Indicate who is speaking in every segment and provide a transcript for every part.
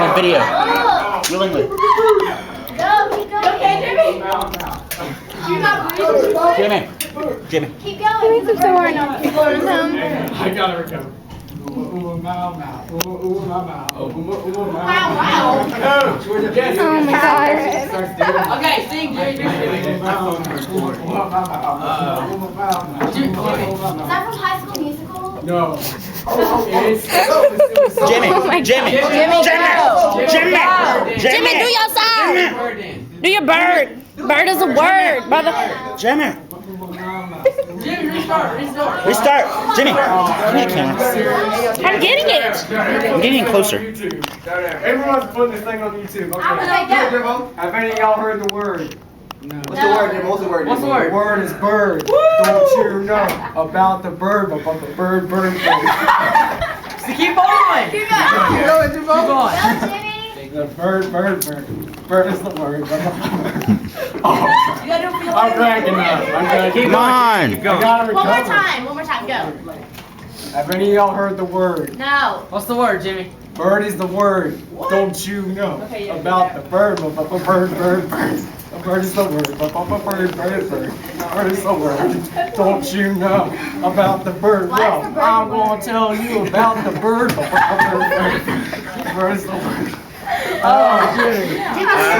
Speaker 1: on video. Willingly.
Speaker 2: Go, keep going. Okay, Jimmy. You're not breathing.
Speaker 1: Jimmy.
Speaker 2: Keep going.
Speaker 3: Keep going.
Speaker 4: I gotta recover.
Speaker 2: Wow,
Speaker 3: Oh my god.
Speaker 4: Okay, sing, Jerry.
Speaker 2: Is that from High School Musical?
Speaker 4: No.
Speaker 1: Jimmy.
Speaker 3: Oh my
Speaker 1: Jimmy.
Speaker 3: God.
Speaker 1: Jimmy.
Speaker 3: Jimmy, do your song. Do your bird. Bird is a word, brother.
Speaker 1: Jimmy.
Speaker 4: Jimmy, restart.
Speaker 1: Restart. Jimmy. Give me the camera.
Speaker 3: I'm getting it.
Speaker 1: I'm getting closer.
Speaker 5: Everyone's putting this thing on YouTube.
Speaker 2: I'm
Speaker 5: Okay.
Speaker 2: gonna go.
Speaker 5: Have any of y'all heard the word?
Speaker 4: No.
Speaker 5: What's the word? Jim? What's the word?
Speaker 4: What's the
Speaker 5: Jim?
Speaker 4: word?
Speaker 5: The word is bird. Don't you know about the bird? About the bird.
Speaker 4: So keep on.
Speaker 2: Keep going.
Speaker 4: Keep on.
Speaker 2: Go, Jimmy.
Speaker 5: The bird. Bird is the word.
Speaker 4: You gotta do
Speaker 5: I'm cracking up. I'm cracking
Speaker 1: Come
Speaker 5: up.
Speaker 1: on.
Speaker 5: I gotta
Speaker 2: One more
Speaker 5: recover.
Speaker 2: time. One more time. Go.
Speaker 5: Have any of y'all heard the word?
Speaker 2: No.
Speaker 4: What's the word, Jimmy?
Speaker 5: Bird is the word. Don't you know
Speaker 4: Okay, yeah,
Speaker 5: about the bird? Bird. The bird is the word. Bird. Bird is the word. Don't you know about the bird?
Speaker 2: Why is
Speaker 5: Well,
Speaker 2: the bird
Speaker 5: I'm
Speaker 2: the
Speaker 5: gonna tell you about the bird. The bird is the word. Oh, Jimmy.
Speaker 2: I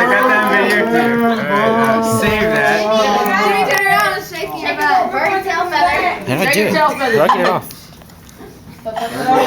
Speaker 5: got that video too. Save that.
Speaker 2: Jimmy, turn around and shake your butt. Bird tail feather.
Speaker 1: How do I do it?
Speaker 4: Take your tail feather.
Speaker 1: How do I get it off?